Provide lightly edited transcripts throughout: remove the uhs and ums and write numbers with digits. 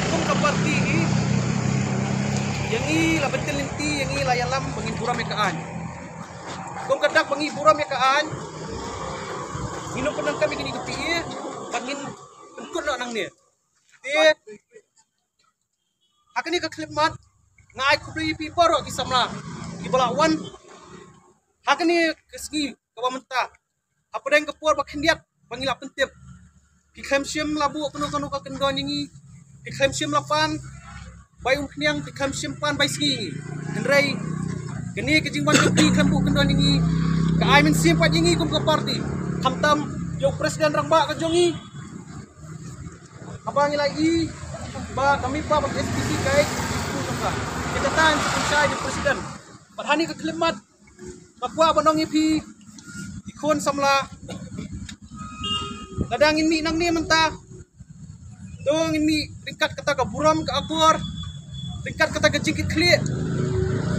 kung kaparti yang la betul linti yang la yalam bangin buram yakaan. Kung kadak bangi buram yakaan. Minum penang kami gini kepi bangin penkut nak nang ni. Akan ni keklipmat ngai kubli pipa ro kisamla. Ibalawan. Akan ni kesgi kawamenta. Apa yang kepuar bakhendiat bangila pentip. Pikham sim labu kanu kakendon ini. Pikham sim lapan. Bayung kenyang pikham sim pan bay ski. Hendrai kini kejingban kepi kambu kendon ini. Ka ai men sim pat ini kum ke parti. Hamtam yo presiden rangba ka jongi. Apa ngilai ba kami pa bag SPC kai kita tan saya di presiden. Padhani ke klimat. Makwa banong ipi ikon samla. Kadangin mi nang ni mentah. Dong mi tingkat kata ka buram ka akor. Tingkat kata ka jingkit klik.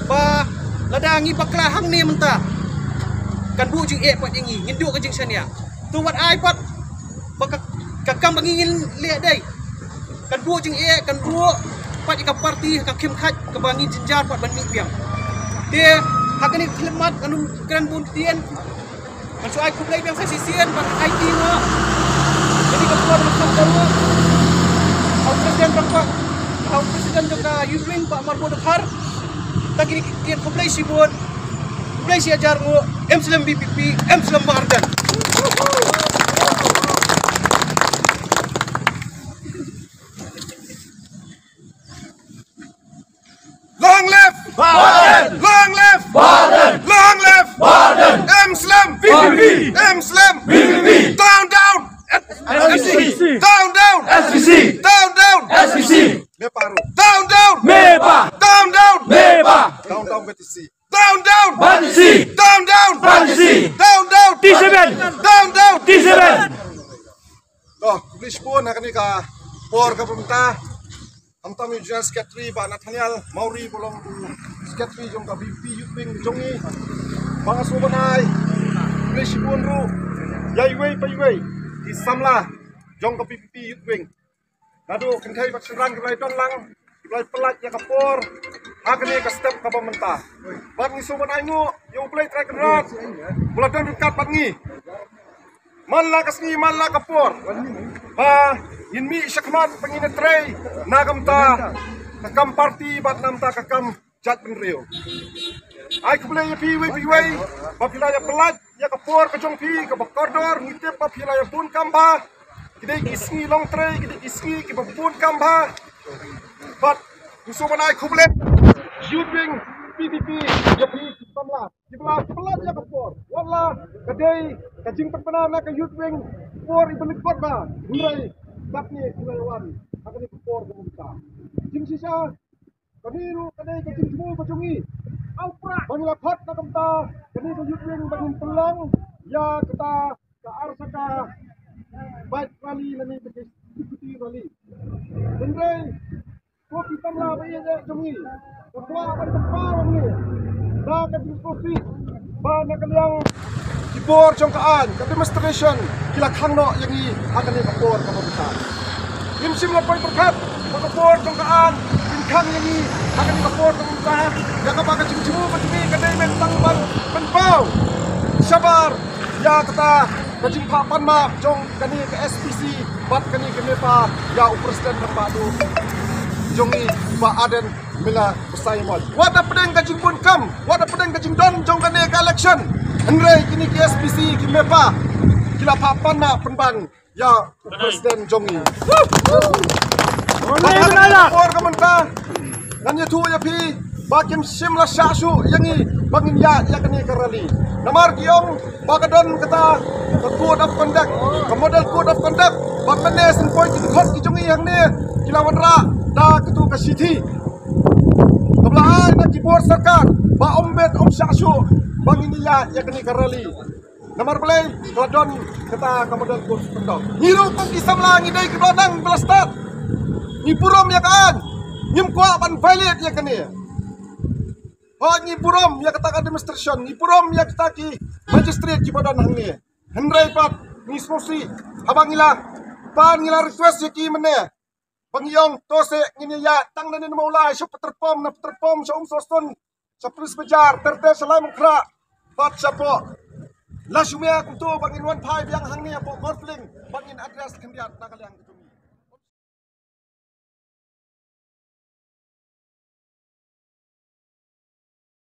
Ba ladangi bakla hang ni mentah. Kan bu jing pat ingi ngindu ka jing sania. Tu wat ai pat baka kakam bangingin liat dai. Kan bu jing kan bu pat ka parti ka kim khat ka bangin jinjar pat ban mi piang. Dia hakani klimat anu kran bun tien. Masuk ai kublai biang sa sisian ban IT ngo. Jadi ketua bersama baru, Au Presiden juga Yudwing Pak Marbo Dekhar, tak kini kian kublai sibun, kublai si ajar ngo, Muslim BPP, Muslim Mardan. Long live Mardan! Long live Mardan! Long live Mardan! Muslim BPP! Muslim BPP! Down down! SPC! Down down! SPC! Down down! SPC! Meparu! Down down! Mepa! Down down! Mepa! Down down BTC! Down down! BTC! Down down! BTC! Down down! T7! Down down! T7! Toh, publish pun akan ni ka por ka pemerintah. Antam Regional Secretary Pak Nathaniel Mauri bolong Secretary jong ka BP Yudwing jongi. Bang Asubanai. Publish pun ru. Yaiwei paiwei. Di samla jong ka PPP Yudwing. Nado kenkai bak serang kelai don lang. Kelai pelat ya kapor. Hakni ka step ka pemerintah. Bang Asubanai ngo yo play track rat. Mula don dekat pangi. Malla kasni malla kapor. Inmi syakmat pengine tray nagam ta kakam parti bat nam ta kakam jat penrio. Ai kublai piwe papila ya pelat ya kapor kajong pi ka bakordor ngitep papila ya pun kamba kidai kisni long tray kidai kisni ki pun kamba bat musuh manai kublai Yudwing PPP ya pi samla dibla pelat ya kapor wala kadai kajing perpana na ka Yudwing por ibelik kot ba unrai bakni kulawan akan ikor pemerintah. Jing sisa kaniru kadai kajing semua kajungi. Alpra bangila khat na kamta kani ko Yudwing bangin pelang ya kita ka arsaka bike rally lani deputy rally. Bendrai ko kita la ba ya jungi. Ketua akan kepar ni. Da kajing kopi ba na kaliang dibor jongkaan ke demonstration kila khangno yang i akan ni kapor ka pemerintah. Imsim lapoi berkat kapor jongkaan khang yang i akan ni kapor ka pemerintah. Ya ka baka cimu patimi kadai mentang ban penpau. Sabar ya kata kajing papan ma jong kani ke SPC bat kani ke Mepa ya presiden terpadu. Jongi ba Aden mila bersaing wal. Wada pedeng kajing pun kam, wada pedeng kajing don jong kani ke election. Hendrai kini ke SPC ki Mepa kila papan na penban ya presiden jongi. Or kementah nanya tu ya pi bakim simla syasu yangi bangin ya kini kerali. Namar giong bagadon kata code of conduct, model code of conduct, bapene sen point ki khot ki jongi yang ni kila wanra da ketu ka city. Kablaan na kibor sarkar ba ombet syasu bangin ya kini kerali. Nomor play keladon kata kamodel kurs pendok. Hiru kong isam lah ngidai kedonang belastat. Ngipurom ya kan. Nyimkwa ban valid ya kini. Oh ngipurom ya kata demonstration. Ngipurom ya kata ki magistrate ki badan hang ni. Hendrai pat nismosi abang ngila pan ngila request ya ki mene. Pangyong tose nginiya tang nanin maulay sa peterpom sa soson sa pulis bejar terte salai mukra pat sa po la shumia kuntu bangin 15 yang hangni po konfling bangin address kendiat nakaliang